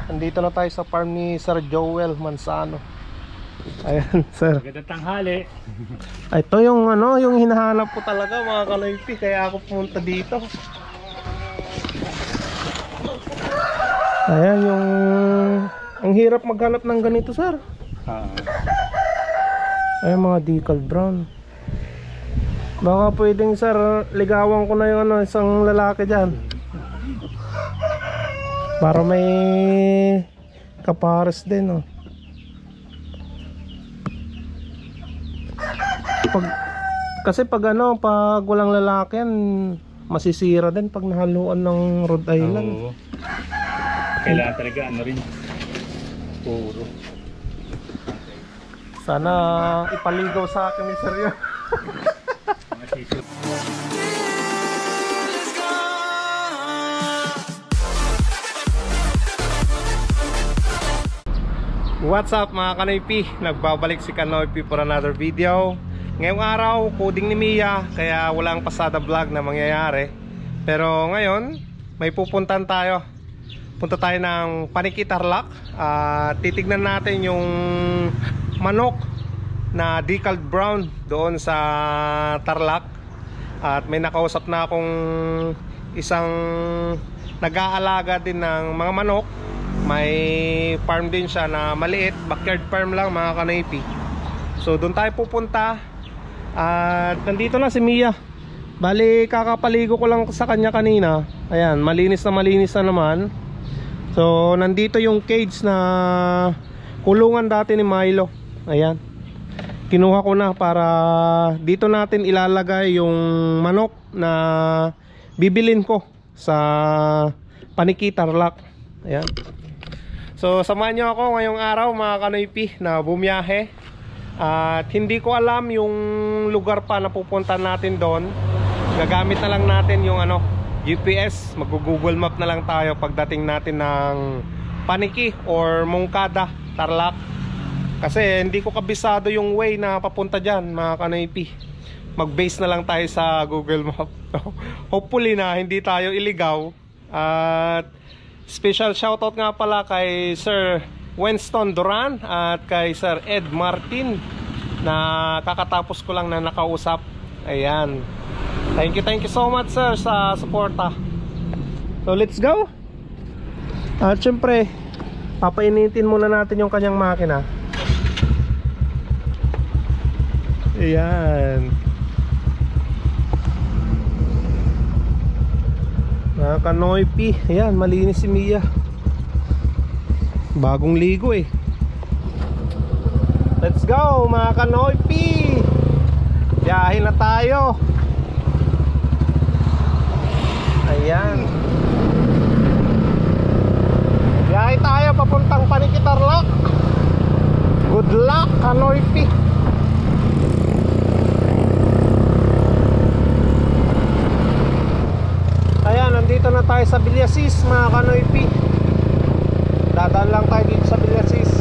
andito na tayo sa farm ni Sir Joel Mansano. Ayan, sir. Magandang tanghali. Ito yung ano, yung hinahanap ko talaga mga kanoypi, kaya ako pumunta dito. Ayan yung ang hirap maghanap ng ganito, sir. Ayan mga decal brown. Baka pwedeng, sir, ligawan ko na yung ano, isang lalaki dyan para may kapares din, oh. Kasi pag ano, pag walang lalaki yan, masisira din pag nahaluan ng Rhode Island. Oo. Kailangan talaga ano rin, puro. Sana ipaligaw sa akin ni Sir yun. Mga sisyo. What's up mga Kanoypi? Nagbabalik si Kanoypi for another video. Ngayong araw, coding ni Mia, kaya walang pasada vlog na mangyayari. Pero ngayon, may pupuntan tayo. Punta tayo ng Paniki Tarlac. Titignan natin yung manok na decaled brown doon sa Tarlac. At may nakausap na akong isang nag-aalaga din ng mga manok. May farm din siya na maliit, backyard farm lang mga Kanoypi. So doon tayo pupunta. At nandito na si Mia. Bali kakapaligo ko lang sa kanya kanina. Ayan, malinis na naman. So nandito yung cage na kulungan dati ni Milo. Ayan, kinuha ko na para dito natin ilalagay yung manok na bibilin ko sa Paniki Tarlac. Ayan. So samahan nyo ako ngayong araw mga Kanoypi na bumiyahe. At hindi ko alam yung lugar pa na pupunta natin doon. Gagamit na lang natin yung ano, GPS. Mag-Google Map na lang tayo pagdating natin ng Paniki or Moncada, Tarlac. Kasi hindi ko kabisado yung way na papunta dyan mga Kanoypi. Mag-base na lang tayo sa Google Map. Hopefully na hindi tayo iligaw. At special shoutout nga pala kay Sir Winston Duran at kay Sir Ed Martin na kakatapos ko lang na nakausap. Ayan. Thank you so much, sir, sa suporta. So let's go. At syempre papainitin muna natin yung kanyang makina. Ayan. Mga Kanoypi. Ayan, malinis si Mia. Bagong ligo eh. Let's go mga Kanoypi. Biyahe na tayo. Ayan. Biyahe tayo papuntang Paniki Tarlac. Good luck Kanoypi. Ayan, nandito na tayo sa Villasis mga Kanoypi. Dadaan lang tayo dito sa Villasis.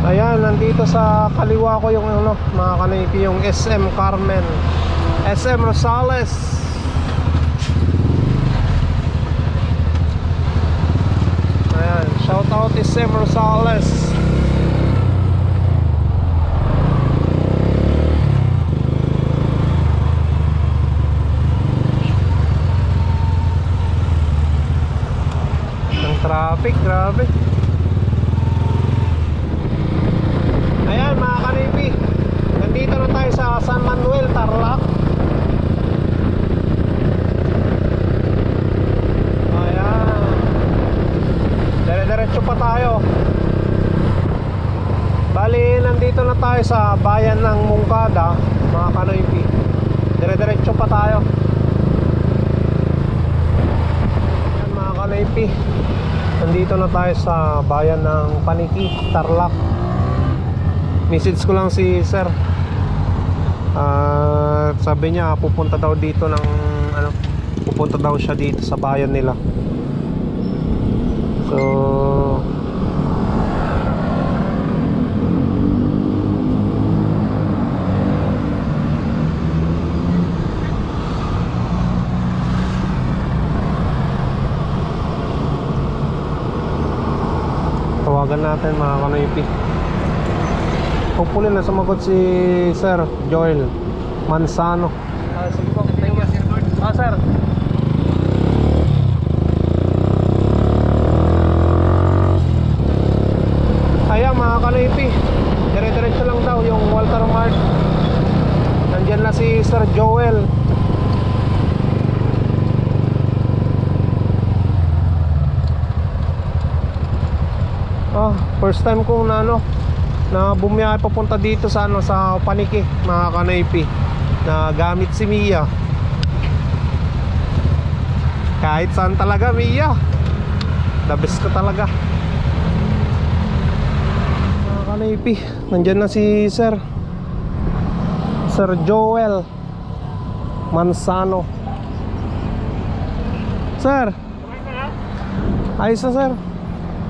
Ayan, nandito sa kaliwa ko yung ano, mga Kanoypi, yung SM Carmen, SM Rosales. Ayan, shout out SM Rosales. Traffic, grabe. Ayan mga Kanoypi, nandito na tayo sa San Manuel, Tarlac. Ayan, dire-diretso pa tayo. Bali, nandito na tayo sa bayan ng Moncada mga Kanoypi. Dire-diretso pa tayo. Ayan mga Kanoypi, nandito na tayo sa bayan ng Paniki, Tarlac. Message ko lang si sir. Sabi niya pupunta daw dito ng ano, pupunta daw siya dito sa bayan nila. So Tawagan natin mga kanoypi. Hopefully na sumagot si Sir Joel Mansano. Sige po, thank you. Sir. Ayan mga kanoypi, dire-diretso lang daw yung Walter Mart. Nandyan na si Sir Joel. First time kong na bumiyahe papunta dito sa sa Paniki mga kanoypi, na gamit si Mia. Kahit saan talaga Mia, the best ko talaga mga kanoypi. Nandyan na si Sir Joel Mansano. Sir, ayos na sir.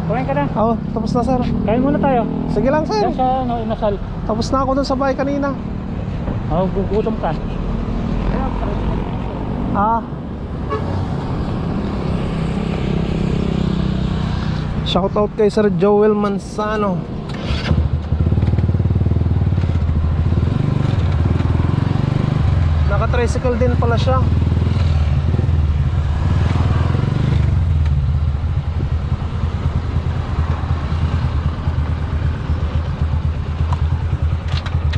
Kumain ka na? Oo, tapos na sir. Kain muna tayo. Sige lang sir. Yan sa inasal. Tapos na ako dun sa bahay kanina. Gugutom ka. Shoutout kay Sir Joel Mansano. Naka-tricycle din pala siya.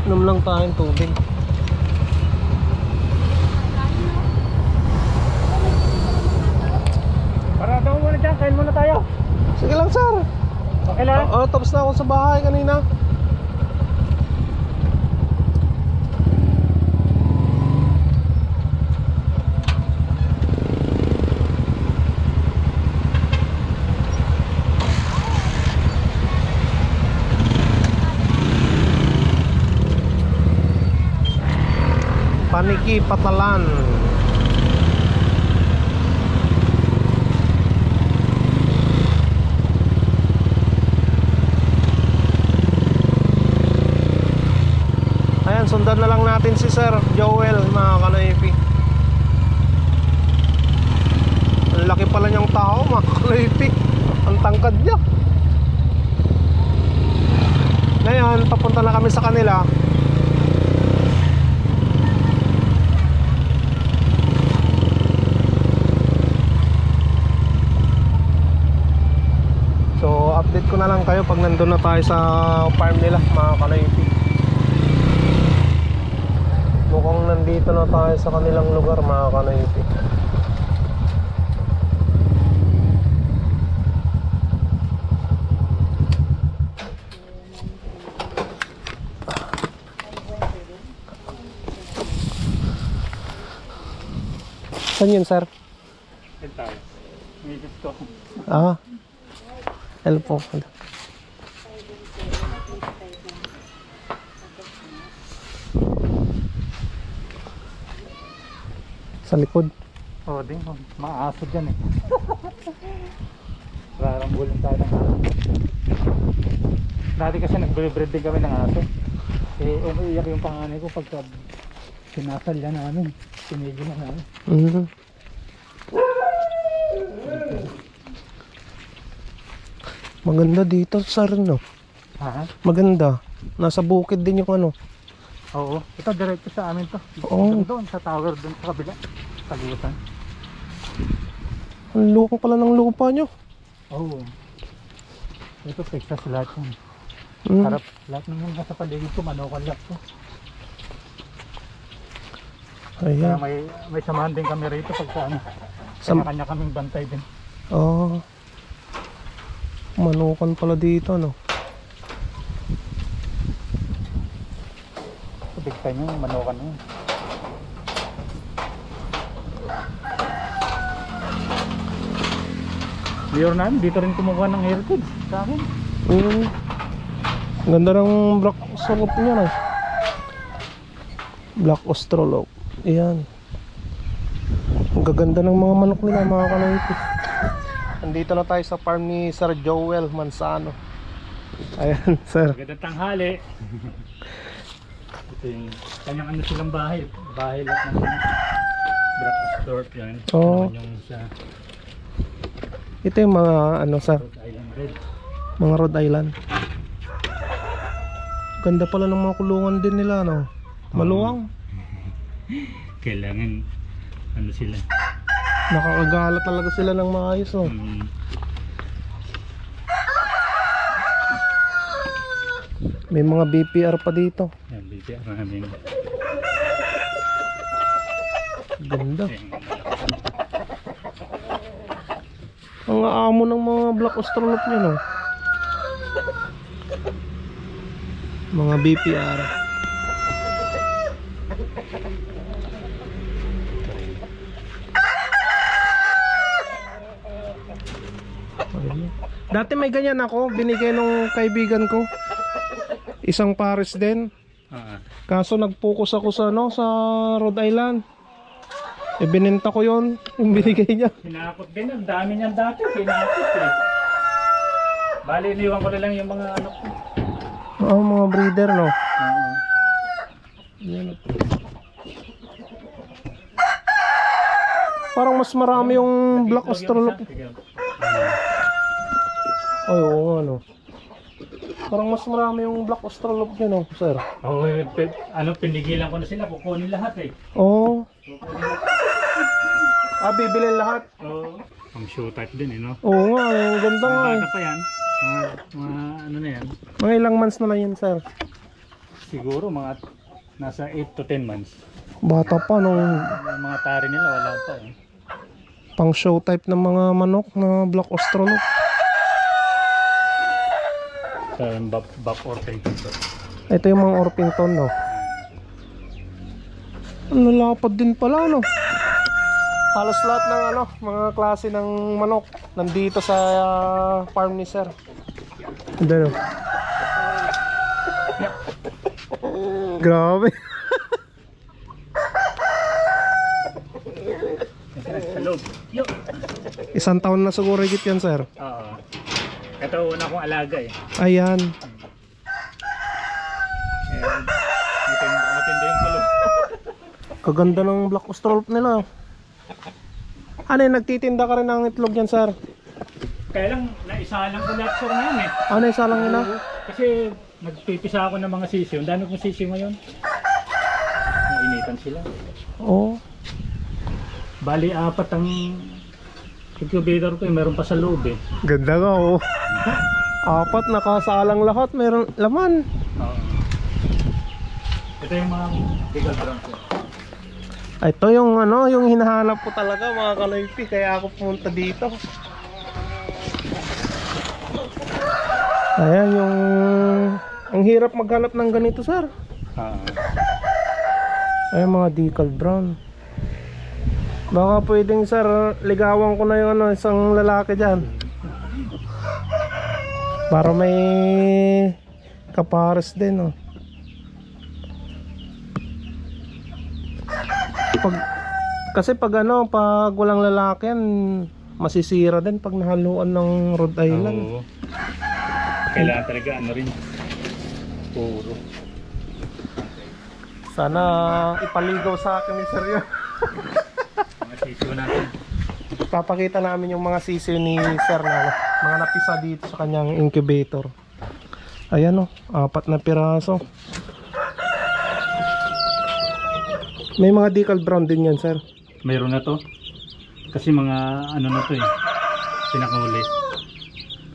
Inom lang tayong tubig. Para daw muna dyan, kain muna tayo. Sige lang sir. Okay lang? Oo, tapos na ako sa bahay kanina. Paniki, Patalan. Ayan, sundan na lang natin si Sir Joel mga kanoypi. Ang laki pala niyang tao mga kanoypi. Ang tangkad niya. Ngayon, papunta na kami sa kanila. So update ko na lang kayo pag nandun na tayo sa farm nila mga kanoypi. Mukhang nandito na tayo sa kanilang lugar mga kanoypi. Saan yun sir? Kain tayo. May gusto. Hello po. Sa likod. Oo din, maaso dyan eh. Rarambulin tayo ng aso. Dati kasi nag-breed din kami ng aso. Umiiyak yung panganay ko pagka sinasal yan namin. Sinigil na namin. Maganda dito sir no? Maganda. Nasa bukid din yung Oo, ito diretso sa amin to. Doon sa tower, doon sa kabila. Tagutan. Ang lukang pala ng lupa nyo. Oo. Ito Texas lahat yan. Harap lahat ng mga sa paligid ko, Manokan lahat ko. Ayan. Kaya may samahan din kami rito pagka kanya kaming bantay din. Manokan pala dito Big time yung Manokan na yun. Mayor namin, dito rin kumukuha ng heritage sa amin. Ganda ng black ostrolog niya Black ostrolog. Ayan. Ang gaganda ng mga manok nila mga kanoypi. Andito na tayo sa farm ni Sir Joel Mansano. Ayan sir. Magandang tanghali. Ito yung kanyang silang bahay. Bahay lahat ng Black Astor yan. Yung sa ito yung mga sir. Rhode Island Red. Mga Rhode Island. Ganda pala ng mga kulungan din nila, no? Maluwang. Kailangan ano sila. Nakakagala talaga sila ng maayos, no? May mga BPR pa dito. Yan, BPR namin. Ganda. Ang aamo ng mga black australorp nyo, no? Mga BPR. Dati may ganyan ako, binigay nung kaibigan ko. Isang pares din. Kaso nag-focus ako sa ano, sa Rhode Island. E binenta ko yon, yung binigay niya. Pinakot din, ang dami niyan dati, pinakot eh. Bali, iniwan ko na lang yung mga ano ko. Oo, mga breeder, no? Yan. Parang mas marami yung black australorp. Ay, oo, ano. Parang mas marami yung black australorp dyan, no, sir? Oo, ano, pinigilan ko na sila, kukunin lahat eh. Oo. Bibilin lahat? Oo. Ang show type din eh, no? Oo nga, ang ganda nga eh. Bata pa yan. Mga ano na yan. Mga ilang months na lang yan, sir? Siguro mga nasa 8 to 10 months. Bata pa, no? Yung mga tari nila, wala pa eh. Pang show type ng mga manok na black australorp. So, yung Buff Orpington. Ito yung mga Orpington, no? Ang lalapad din pala, no? Halos lahat ng ano, mga klase ng manok nandito sa farm ni sir. Ano? Grabe. Isang taon na siguro higit yan, sir. Oo. Ito una kong alaga eh. Ayan. Matindi yung kulong. Kaganda ng black australorp nila. Ano yun, nagtitinda ka rin ng itlog yan, sir? Kaya lang, naisa lang ko lahat sir na yun eh. Ano, isa lang yun, Kasi nagpipisa ako ng mga sisiyo. Ang dami kong sisiyo ngayon. Nainitan sila. Oo. Bali, 4 ang incubator ko eh. Meron pa sa loob eh. Ganda nga, oh. 4, nakasalang lahat, meron laman. Oo. Ito yung mga bigger brown sir. Ito yung ano, yung hinahanap ko talaga, mga kanoypi, kaya ako pumunta dito. Ayan yung ang hirap maghanap ng ganito, sir. Ayan mga decal brown. Baka pwedeng, sir, ligawan ko na yung ano, isang lalaki dyan para may kapares din, oh. Kasi pag ano, pag walang lalaki yan, masisira din pag nahaluan ng Rhode Island. Oo. Kailangan talaga ano rin, puro. Sana ipaligaw sa akin ni Sir yun. Mga sisiyo natin. Papakita namin yung mga sisiyo ni Sir na ano, mga napisa dito sa kanyang incubator. Ayan, oh, 4 na piraso. May mga decal brown din yan, sir. Mayroon na to. Kasi mga ano na to eh. Pinakahuli.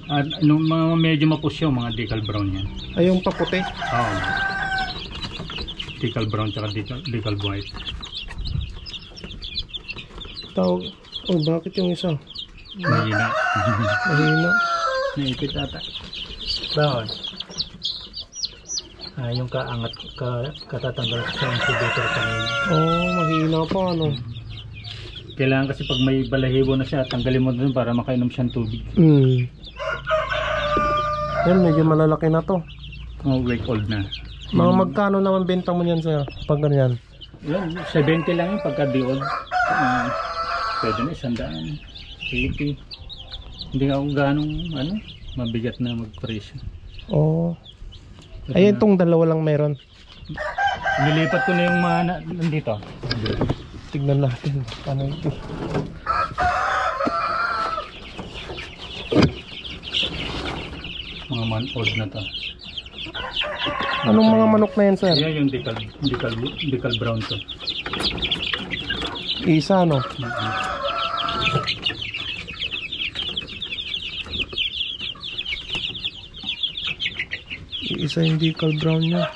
At nung mga medyo mapusyo, mga decal brown yan. Ay, yung paputi. Oo. Decal brown tsaka decal white. Tawag. Oh, bakit yung isa? Mahina. Mahina. Naipit ata. Bakit? Yung kaangat, katatanggal sa incubator kanina. Oh, mahina pa, ano. Kailangan kasi pag may balahibo na siya, tanggalin mo dun para makainom siyang tubig. Yan, medyo malalaki na to. Mga week old na. Mga magkano naman benta mo niyan, sir? Pag ganyan? Yan, 70 lang yung pagka di old. Pwede na 100, 80. Hindi ako ganong ano, mabigat na magpresyo. Oh. Ayun, itong dalawa lang meron. Nilipat ko na yung mga nandito. Tignan natin. Ano ito? month-old na to. Anong mga manok na yan, sir? Yan yung decal brown to. Isa, no? Isa yung decal brown niya.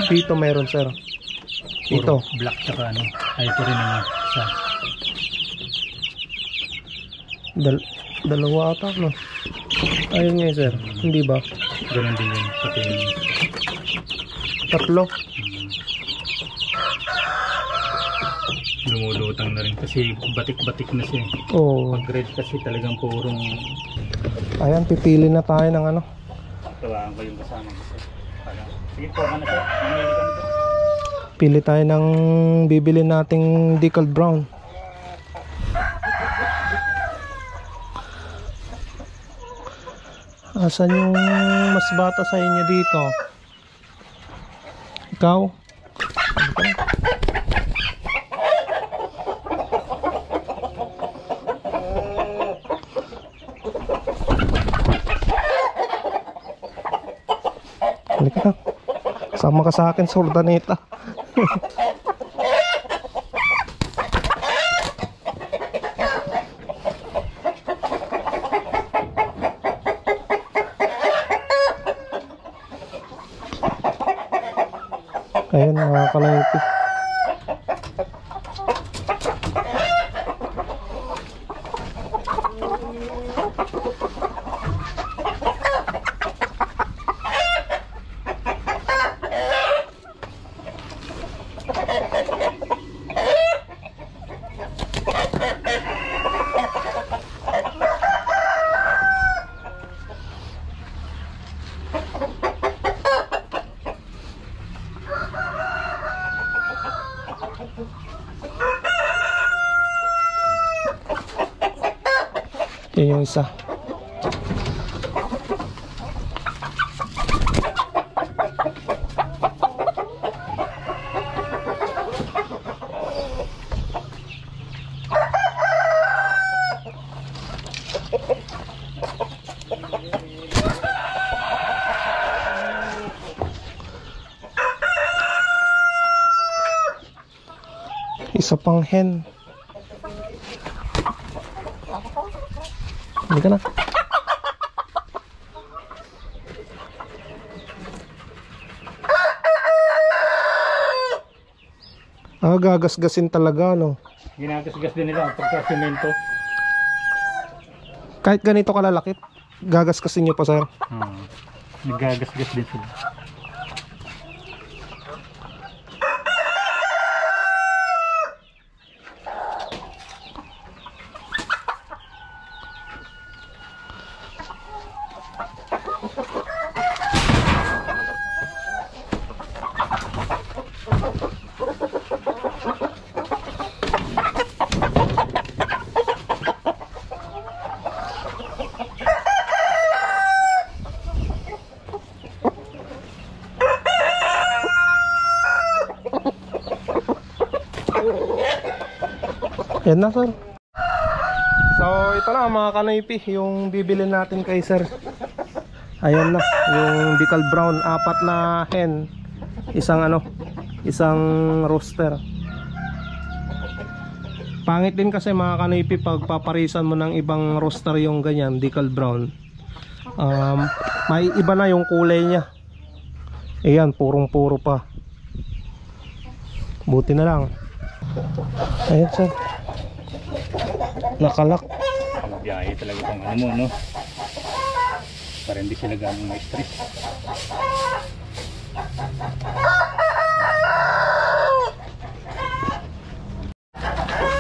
Dito meron, sir. Puro Dito. black tsaka ano. Ay, ito rin naman. Isa. Dalawa ata, no? Ayun nga, sir. Hindi ba? Ganun din yun. Pati yun. Tatlo. Lumulutang na rin kasi batik-batik na siya. Oo. Pag red kasi talagang purong... Ayan, pipili na tayo ng ano. Tawaan ko yung kasama ko. Sige po, ano po? Mamili ka nito. Pili tayo ng bibili nating decal brown. Asan yung mas bata sa inyo dito? Ikaw? Halika na. Sama ka sa akin sa Urdaneta. Ayun, mga kalaypi. Yan yung isa. Isa pang hen. Hindi ka na. Gagasgasin talaga, no? Ginagasgas din nila pagka semento. Kahit ganito kalalaki, gagasgasin nyo pa, sir. Nagagasgas din sila. Yan na, sir. So ito na mga kanaypi, yung bibili natin kay sir. Ayan na, yung decal brown, 4 na hen, isang rooster. Pangit din kasi mga kanaypi pag paparisan mo ng ibang rooster yung ganyan, decal brown. May iba na yung kulay niya. Ayan, purong-puro pa. Buti na lang. Ayan, sir. Nakalak. Biyahe talaga itong ano mo, no? Para hindi sila ganong ma-stress.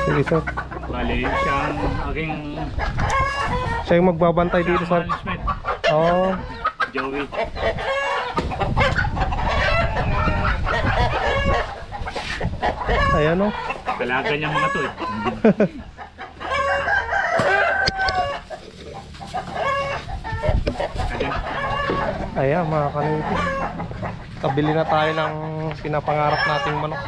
Sige, sir. Bali, siyang aking Siya yung magbabantay dito, sir. management. Oo. Joey. Ayan, o. Dalaga niya mga to eh. Ayan mga kanaypi, kabili na tayo ng pinapangarap nating manok.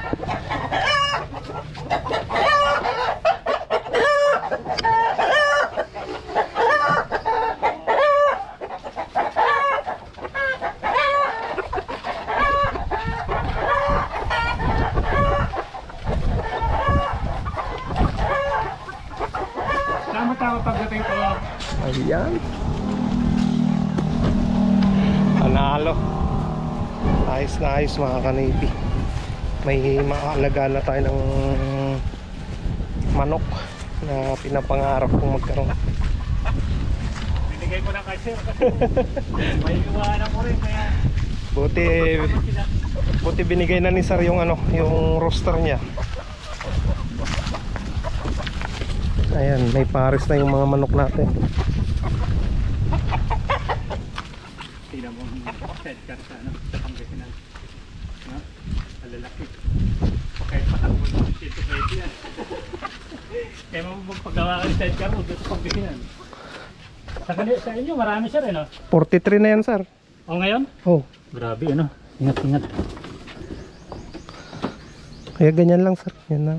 Ayan. Panalo. Ayos na ayos mga ka-Navy. May maalaga na tayo ng manok na pinapangarap kong magkaroon. Binigay ko na kay sir kasi may iwanan ko rin kaya Buti binigay na ni sir yung ano, yung roster niya. Ayan, may pares na yung mga manok natin. tingnan mo yung sidecar sa ano, sa Pangasinan. No? Malalaki. Kahit patakbo mo dito pwede yan. Kaya mo magpagawa ka ng sidecar mo dito sa Pangasinan. Sa inyo marami sir eh no? 43 na yan sir. O ngayon? Oh, Grabe ano. Ingat. kaya ganyan lang sir. Yan na.